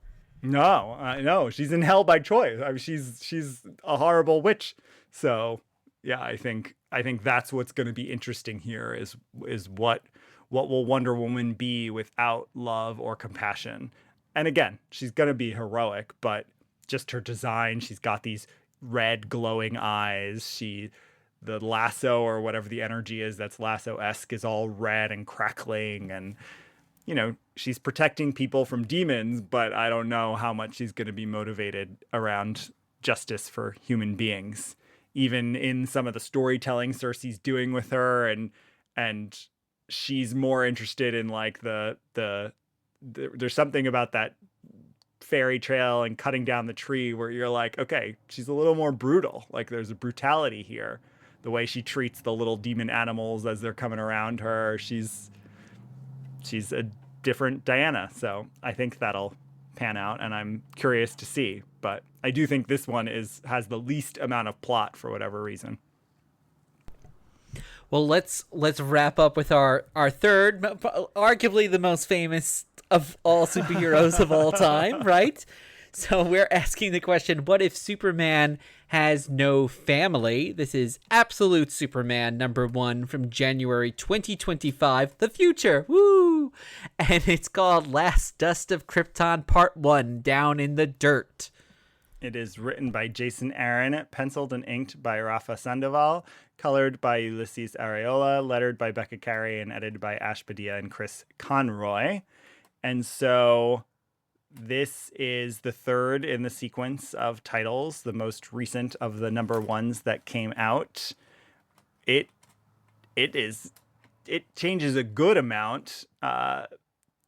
No, she's in hell by choice. I mean, she's a horrible witch. So yeah, I think that's what's going to be interesting here is what will Wonder Woman be without love or compassion. And again, she's going to be heroic, but just her design, she's got these red glowing eyes. The lasso or whatever the energy is that's lasso-esque is all red and crackling, and she's protecting people from demons, but I don't know how much she's going to be motivated around justice for human beings. Even in some of the storytelling Cersei's doing with her, and she's more interested in like the there's something about that fairy trail and cutting down the tree where you're like, okay, she's a little more brutal. Like there's a brutality here. The way she treats the little demon animals as they're coming around her, she's a different Diana. So I think that'll pan out, and I'm curious to see. But I do think this one has the least amount of plot for whatever reason. Well, let's wrap up with our third, arguably the most famous of all superheroes of all time, right? So we're asking the question, what if Superman has no family? This is Absolute Superman #1 from January 2025, the future. Woo! And it's called Last Dust of Krypton Part 1, Down in the Dirt. It is written by Jason Aaron, penciled and inked by Rafa Sandoval, colored by Ulysses Areola, lettered by Becca Carey, and edited by Ash Padilla and Chris Conroy. And so this is the third in the sequence of titles, the most recent of the number ones that came out. It changes a good amount. Do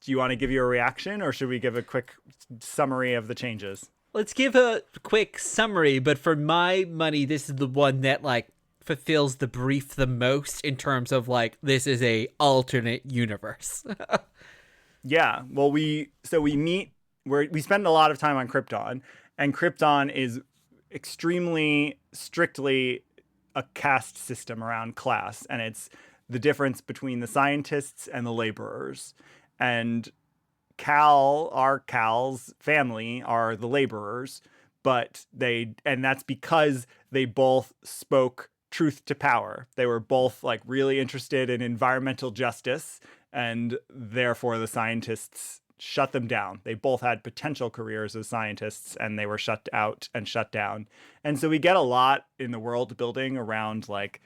you want to give your reaction, or should we give a quick summary of the changes? Let's give a quick summary, but for my money, this is the one that like fulfills the brief the most in terms of like this is a alternate universe. Yeah, well, we spend a lot of time on Krypton, and Krypton is extremely strictly a caste system around class, and it's the difference between the scientists and the laborers. And Cal's family are the laborers, but that's because they both spoke truth to power. They were both like really interested in environmental justice, and therefore the scientists shut them down. They both had potential careers as scientists, and they were shut out and shut down. And so we get a lot in the world building around like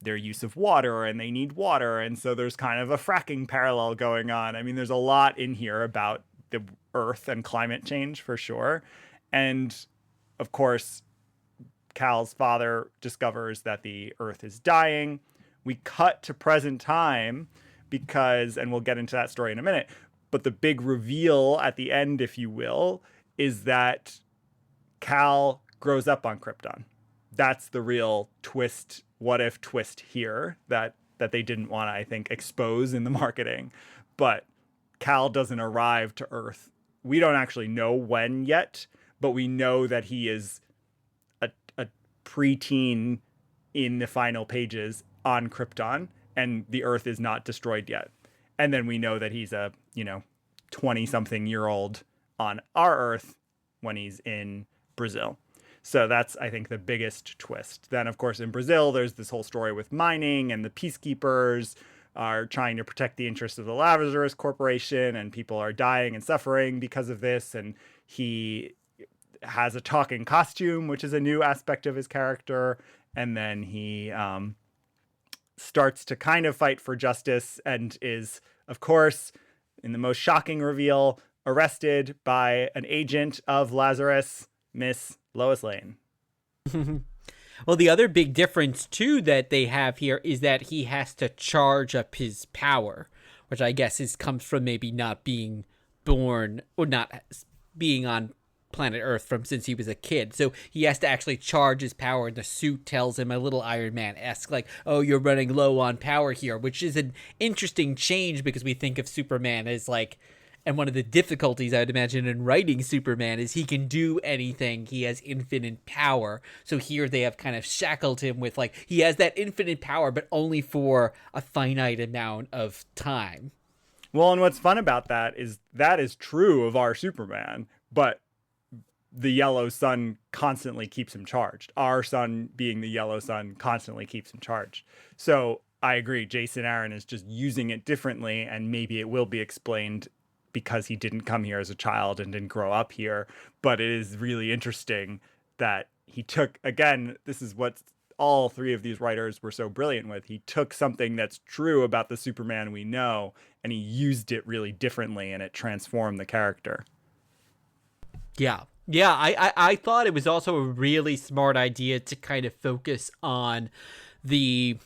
their use of water, and they need water. And so there's kind of a fracking parallel going on. I mean, there's a lot in here about the Earth and climate change for sure. And of course, Cal's father discovers that the Earth is dying. We cut to present time because, and we'll get into that story in a minute, but the big reveal at the end, if you will, is that Cal grows up on Krypton. That's the real twist, what if twist here that they didn't want to, I think, expose in the marketing. But Cal doesn't arrive to Earth. We don't actually know when yet, but we know that he is a preteen in the final pages on Krypton, and the Earth is not destroyed yet. And then we know that he's a, 20-something-year-old on our Earth when he's in Brazil. So that's, I think, the biggest twist. Then, of course, in Brazil, there's this whole story with mining, and the peacekeepers are trying to protect the interests of the Lazarus Corporation, and people are dying and suffering because of this. And he has a talking costume, which is a new aspect of his character. And then he starts to kind of fight for justice and is, of course, in the most shocking reveal, arrested by an agent of Lazarus, Miss Lois Lane. Well, the other big difference, too, that they have here is that he has to charge up his power, which I guess comes from maybe not being born or not being on planet Earth from since he was a kid. So he has to actually charge his power, and the suit tells him a little Iron Man-esque, like, oh, you're running low on power here, which is an interesting change because we think of Superman as like, and one of the difficulties I'd imagine in writing Superman is he can do anything. He has infinite power. So here they have kind of shackled him with like, he has that infinite power, but only for a finite amount of time. Well, and what's fun about that is true of our Superman, but the yellow sun constantly keeps him charged. Our sun, being the yellow sun, constantly keeps him charged. So I agree. Jason Aaron is just using it differently, and maybe it will be explained because he didn't come here as a child and didn't grow up here. But it is really interesting that he took, again, this is what all three of these writers were so brilliant with. He took something that's true about the Superman we know, and he used it really differently, and it transformed the character. Yeah. Yeah, I thought it was also a really smart idea to kind of focus on the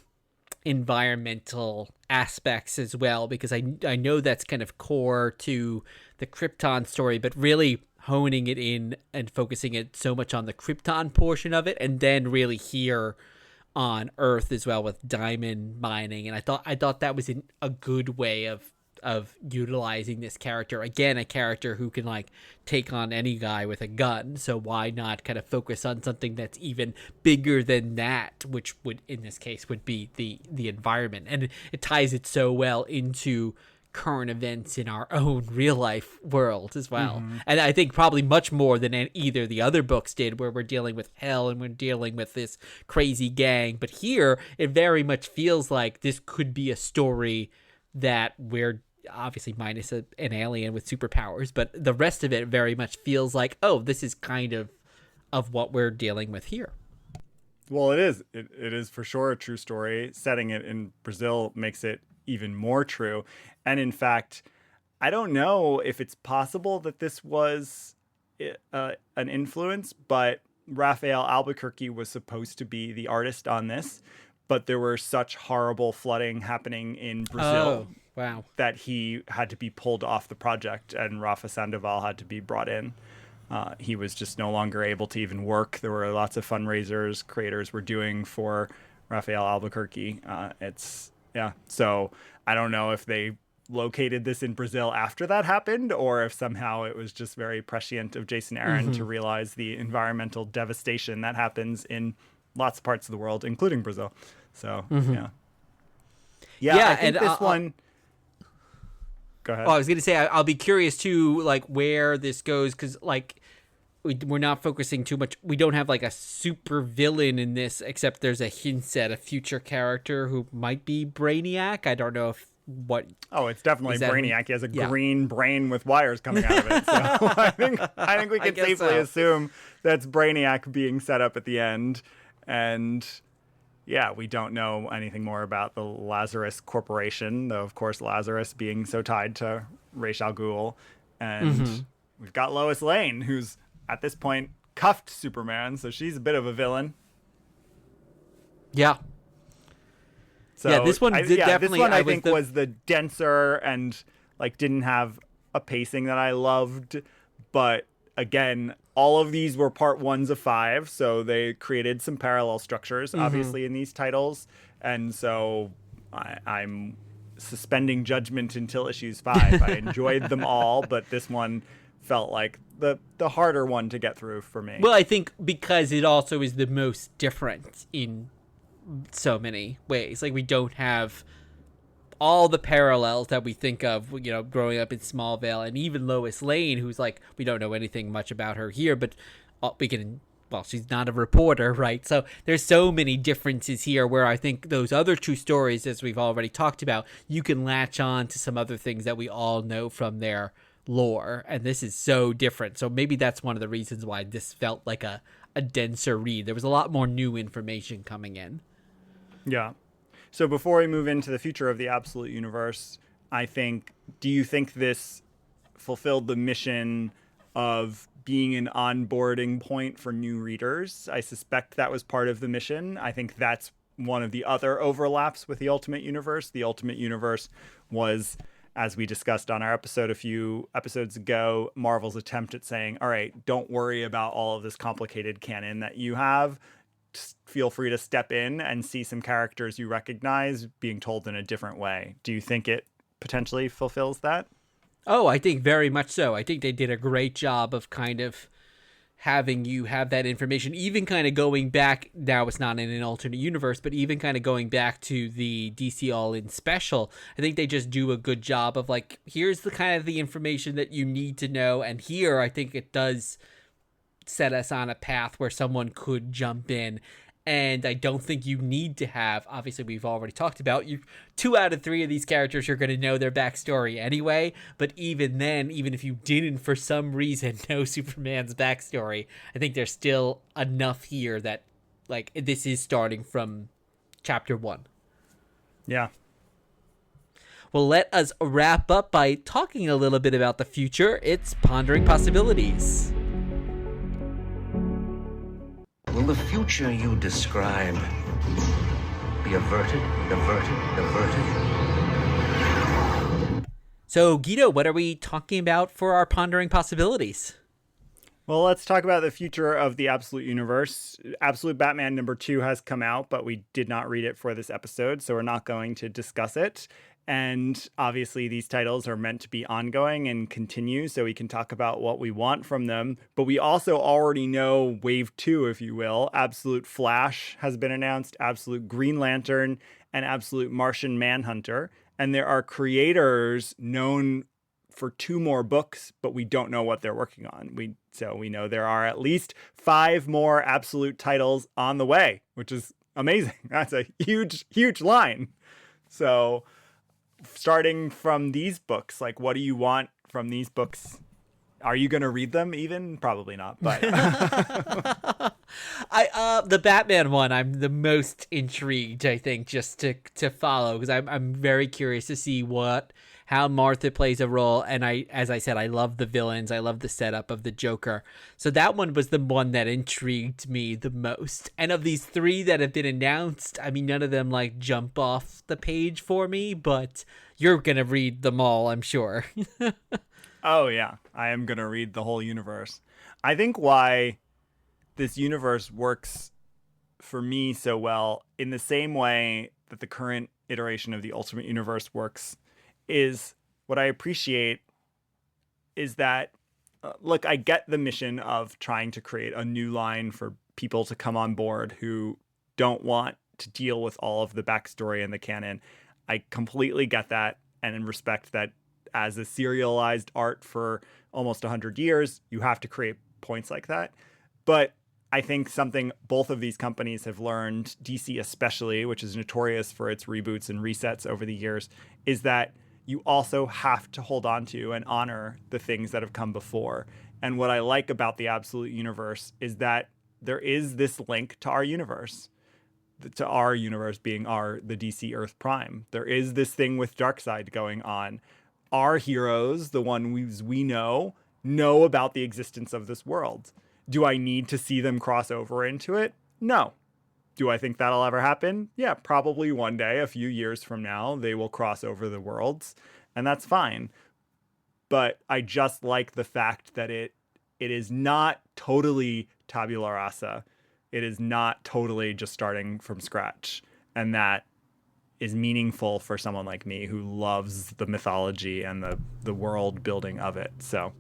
environmental aspects as well, because I know that's kind of core to the Krypton story, but really honing it in and focusing it so much on the Krypton portion of it, and then really here on Earth as well with diamond mining. And I thought that was a good way of utilizing this character. Again, a character who can like take on any guy with a gun. So why not kind of focus on something that's even bigger than that, which would, in this case, would be the environment. And it ties it so well into current events in our own real life world as well. Mm-hmm. And I think probably much more than either the other books did, where we're dealing with hell and we're dealing with this crazy gang. But here it very much feels like this could be a story that we're obviously minus an alien with superpowers, but the rest of it very much feels like, oh, this is kind of of what we're dealing with here. Well, it is. It is for sure a true story. Setting it in Brazil makes it even more true. And in fact, I don't know if it's possible that this was an influence, but Rafael Albuquerque was supposed to be the artist on this, but there were such horrible flooding happening in Brazil that he had to be pulled off the project, and Rafa Sandoval had to be brought in. He was just no longer able to even work. There were lots of fundraisers creators were doing for Rafael Albuquerque. So I don't know if they located this in Brazil after that happened, or if somehow it was just very prescient of Jason Aaron to realize the environmental devastation that happens in lots of parts of the world, including Brazil. So, I think this one... Go ahead. Oh, I was going to say, I'll be curious too, like where this goes, because like we're not focusing too much. We don't have like a super villain in this, except there's a hint at a future character who might be Brainiac. I don't know if it's definitely Brainiac. He has a green brain with wires coming out of it. So I think we can safely assume that's Brainiac being set up at the end. And yeah, we don't know anything more about the Lazarus Corporation, though, of course, Lazarus being so tied to Ra's al Ghul. And we've got Lois Lane, who's at this point cuffed Superman, so she's a bit of a villain. Yeah. So this one definitely. This one I think was the denser and like didn't have a pacing that I loved, but again, all of these were part ones of 5, so they created some parallel structures, obviously, in these titles. And so I'm suspending judgment until issues 5. I enjoyed them all, but this one felt like the harder one to get through for me. Well, I think because it also is the most different in so many ways. Like, we don't have all the parallels that we think of, you know, growing up in Smallville, and even Lois Lane, who's like, we don't know anything much about her here, but she's not a reporter, right? So there's so many differences here where I think those other 2 stories, as we've already talked about, you can latch on to some other things that we all know from their lore, and this is so different. So maybe that's one of the reasons why this felt like a denser read. There was a lot more new information coming in. Yeah. So before we move into the future of the Absolute Universe, do you think this fulfilled the mission of being an onboarding point for new readers? I suspect that was part of the mission. I think that's one of the other overlaps with the Ultimate Universe. The Ultimate Universe was, as we discussed on our episode a few episodes ago, Marvel's attempt at saying, all right, don't worry about all of this complicated canon that you have. Feel free to step in and see some characters you recognize being told in a different way. Do you think it potentially fulfills that? Oh, I think very much so. I think they did a great job of kind of having you have that information, even kind of going back. Now it's not in an alternate universe, but even kind of going back to the DC All-In special, I think they just do a good job of like, here's the kind of the information that you need to know. And here, I think it does set us on a path where someone could jump in. And I don't think you need to have, obviously we've already talked about, 2 out of 3 of these characters you're going to know their backstory anyway. But even then, even if you didn't for some reason know Superman's backstory, I think there's still enough here that like this is starting from chapter 1. Yeah. Well, let us wrap up by talking a little bit about the future. It's Pondering Possibilities. Will the future you describe be averted? So, Guido, what are we talking about for our Pondering Possibilities? Well, let's talk about the future of the Absolute Universe. Absolute Batman #2 has come out, but we did not read it for this episode, so we're not going to discuss it. And obviously these titles are meant to be ongoing and continue, so we can talk about what we want from them. But we also already know Wave 2, if you will. Absolute Flash has been announced, Absolute Green Lantern, and Absolute Martian Manhunter. And there are creators known for 2 more books, but we don't know what they're working on. So we know there are at least 5 more Absolute titles on the way, which is amazing. That's a huge, huge line. So starting from these books, like, what do you want from these books? Are you going to read them even? Probably not, but The Batman one, I'm the most intrigued, I think, just to follow, because I'm very curious to see how Martha plays a role. And as I said, I love the villains. I love the setup of the Joker. So that one was the one that intrigued me the most. And of these three that have been announced, I mean, none of them like jump off the page for me, but you're going to read them all, I'm sure. Oh, yeah. I am going to read the whole universe. I think why this universe works for me so well, in the same way that the current iteration of the Ultimate Universe works, is what I appreciate is that, look, I get the mission of trying to create a new line for people to come on board who don't want to deal with all of the backstory and the canon. I completely get that and respect that as a serialized art for almost 100 years, you have to create points like that. But I think something both of these companies have learned, DC especially, which is notorious for its reboots and resets over the years, is that you also have to hold on to and honor the things that have come before. And what I like about the Absolute Universe is that there is this link to our universe being the DC Earth Prime. There is this thing with Darkseid going on. Our heroes, the ones we know about the existence of this world. Do I need to see them cross over into it? No. Do I think that'll ever happen? Yeah, probably one day, a few years from now, they will cross over the worlds, and that's fine. But I just like the fact that it is not totally tabula rasa. It is not totally just starting from scratch. And that is meaningful for someone like me who loves the mythology and the world building of it. So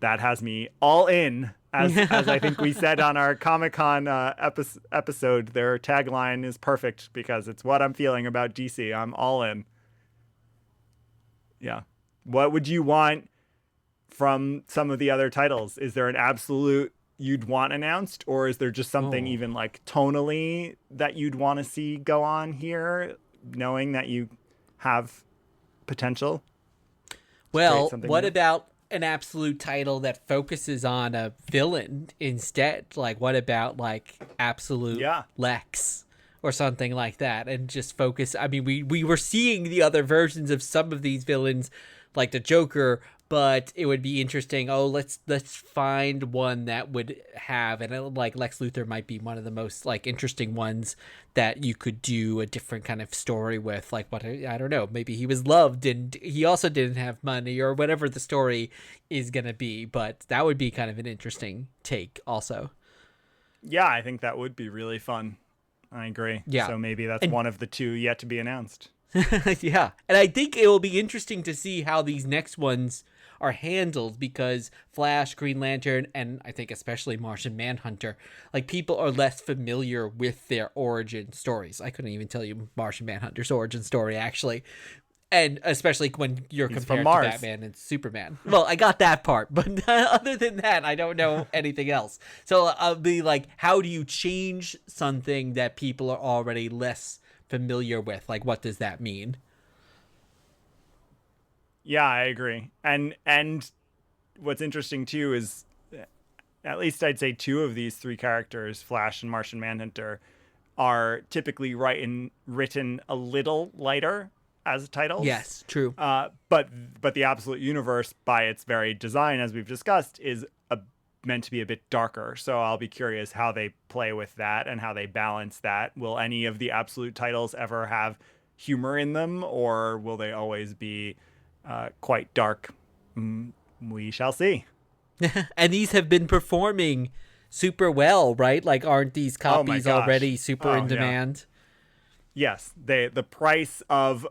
that has me all in. As I think we said on our Comic-Con episode, their tagline is perfect because it's what I'm feeling about DC. I'm all in. Yeah. What would you want from some of the other titles? Is there an absolute you'd want announced, or is there just something even like tonally that you'd want to see go on here, knowing that you have potential? Well, what about an absolute title that focuses on a villain instead? Like, what about like Absolute Lex or something like that, and just focus? I mean, we were seeing the other versions of some of these villains, like the Joker, but it would be interesting. Oh, let's find one that would have, and like Lex Luthor might be one of the most like interesting ones that you could do a different kind of story with. Like, what, I don't know, maybe he was loved and he also didn't have money, or whatever the story is gonna be. But that would be kind of an interesting take also. Yeah, I think that would be really fun. I agree. Yeah. So maybe that's one of the two yet to be announced. Yeah. And I think it will be interesting to see how these next ones are handled, because Flash, Green Lantern, and I think especially Martian Manhunter, like, people are less familiar with their origin stories. I couldn't even tell you Martian Manhunter's origin story, actually. And especially when you're compared to Batman and Superman. Well, I got that part, but other than that, I don't know anything else. So I'll be like, how do you change something that people are already less familiar with? Like, what does that mean? Yeah, I agree. And what's interesting too is, at least I'd say two of these three characters, Flash and Martian Manhunter, are typically written a little lighter as titles. Yes, true. But the Absolute Universe, by its very design, as we've discussed, is meant to be a bit darker. So I'll be curious how they play with that and how they balance that. Will any of the Absolute titles ever have humor in them, or will they always be quite dark? We shall see. And these have been performing super well, right? Like, aren't these copies already super in demand? Yeah. Yes, the price of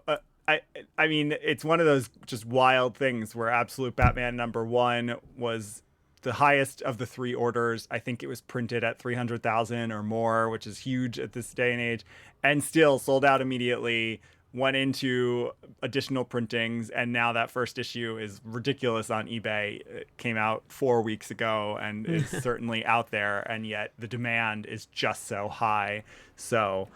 I mean, it's one of those just wild things where Absolute Batman #1 was the highest of the three orders. I think it was printed at 300,000 or more, which is huge at this day and age, and still sold out immediately. Went into additional printings, and now that first issue is ridiculous on eBay. It came out 4 weeks ago and is certainly out there, and yet the demand is just so high. So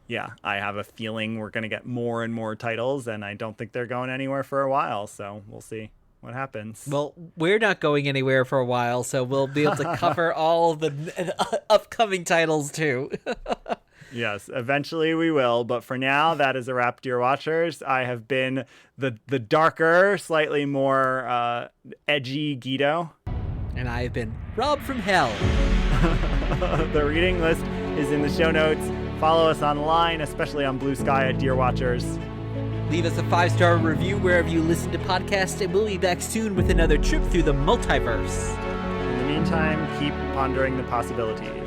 yeah, I have a feeling we're going to get more and more titles, and I don't think they're going anywhere for a while. So we'll see what happens. Well, we're not going anywhere for a while, so we'll be able to cover all the upcoming titles too. Yes, eventually we will. But for now, that is a wrap, dear watchers. I have been the darker, slightly more edgy Guido. And I've been Rob from Hell. The reading list is in the show notes. Follow us online, especially on Blue Sky at Dear Watchers. Leave us a 5-star review wherever you listen to podcasts, and we'll be back soon with another trip through the multiverse. In the meantime, keep pondering the possibilities.